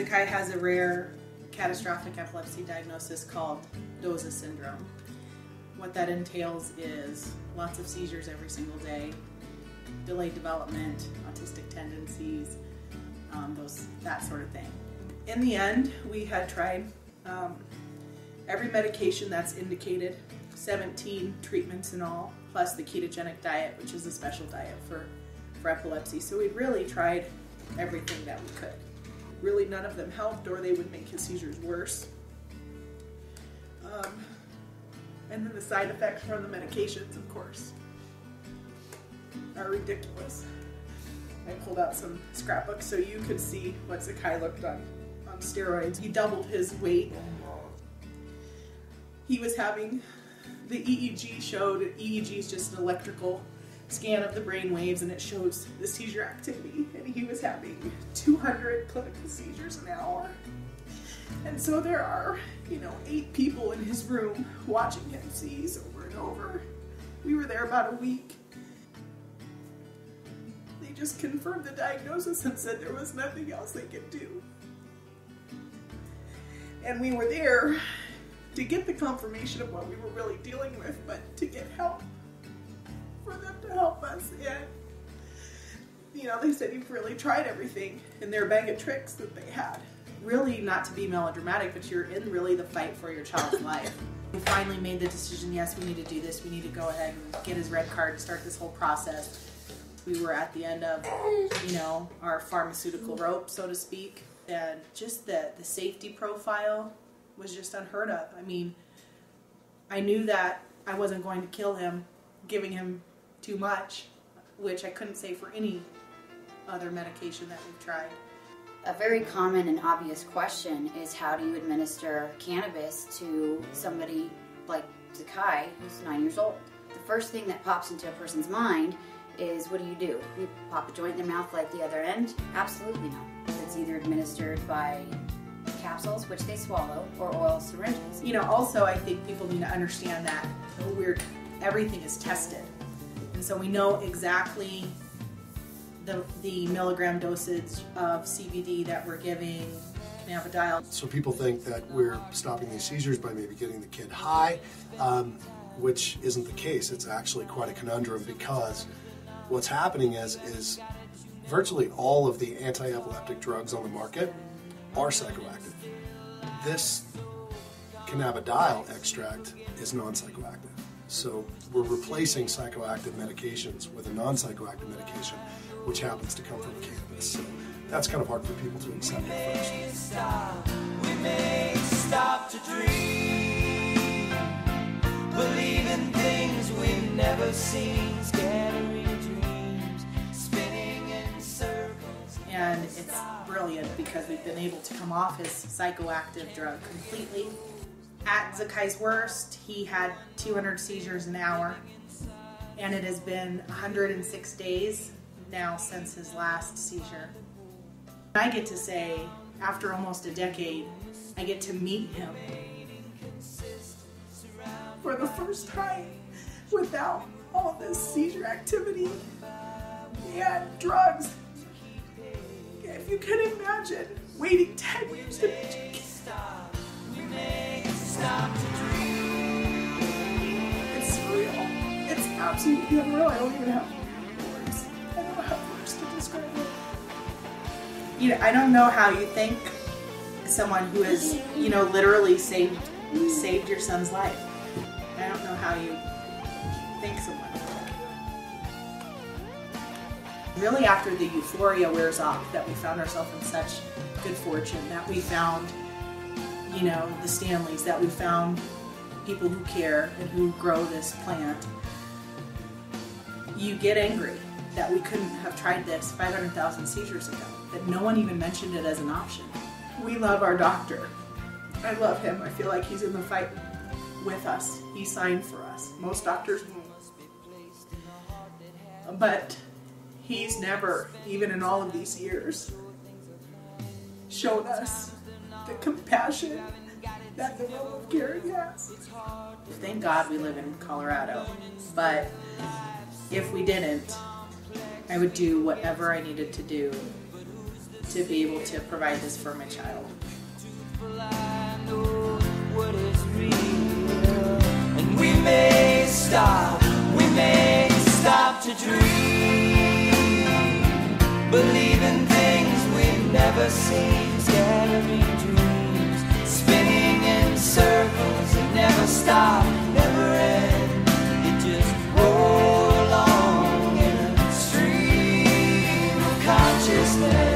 Zakijev has a rare catastrophic epilepsy diagnosis called Doose syndrome. What that entails is lots of seizures every single day, delayed development, autistic tendencies, that sort of thing. In the end, we had tried every medication that's indicated, 17 treatments in all, plus the ketogenic diet, which is a special diet for epilepsy. So we really tried everything that we could. Really none of them helped, or they would make his seizures worse. And then the side effects from the medications, of course, are ridiculous. I pulled out some scrapbooks so you could see what Zaki looked on steroids. He doubled his weight. He was having, the EEG showed, EEG is just an electrical scan of the brain waves, and it shows the seizure activity, and he was having 200 clinical seizures an hour. And so there are, 8 people in his room watching him seize over and over. We were there about a week. They just confirmed the diagnosis and said there was nothing else they could do. And we were there to get the confirmation of what we were really dealing with, but to get help, for them to help us. And, they said you've really tried everything in their bag of tricks that they had. Really, not to be melodramatic, but you're in really the fight for your child's life. We finally made the decision, yes, we need to do this. We need to go ahead and get his red card and start this whole process. We were at the end of, our pharmaceutical rope, so to speak. And just the safety profile was just unheard of. I mean, I knew that I wasn't going to kill him, giving him too much, which I couldn't say for any other medication that we've tried. A very common and obvious question is, how do you administer cannabis to somebody like Zaki, who's 9 years old? The first thing that pops into a person's mind is, what do? You pop a joint in their mouth like the other end? Absolutely not. It's either administered by capsules, which they swallow, or oil syringes. Also I think people need to understand that everything is tested. And so we know exactly the milligram dosage of CBD that we're giving, cannabidiol. So people think that we're stopping these seizures by maybe getting the kid high, which isn't the case. It's actually quite a conundrum, because what's happening is virtually all of the anti-epileptic drugs on the market are psychoactive. This cannabidiol extract is non-psychoactive. So we're replacing psychoactive medications with a non-psychoactive medication, which happens to come from cannabis. So that's kind of hard for people to accept at first. We may stop to dream, believe in things we've never seen, scattering dreams, spinning in circles. And it's brilliant because we've been able to come off his psychoactive drug completely. At Zakijev's worst, he had 200 seizures an hour, and it has been 106 days now since his last seizure. I get to say, after almost a decade, I get to meet him for the first time without all this seizure activity and drugs. If you can imagine waiting 10 years to meet your kid. It's surreal. It's absolutely unreal. I don't even have words. I don't have words to describe it. I don't know how you think someone who has, literally saved your son's life. I don't know how you think someone like that. Really, after the euphoria wears off, that we found ourselves in such good fortune, that we found the Stanleys, that we found people who care and who grow this plant, you get angry that we couldn't have tried this 500,000 seizures ago, that no one even mentioned it as an option. We love our doctor. I love him. I feel like he's in the fight with us. He signed for us. Most doctors won't. But he's never, even in all of these years, shown us the compassion that the role of caring has. Thank God we live in Colorado, but if we didn't, I would do whatever I needed to do to be able to provide this for my child. I know what is real, and we may stop to dream, believe in things we've never seen, scattering dreams, spinning in circles that never stop, never end. It just roll along in a stream of consciousness.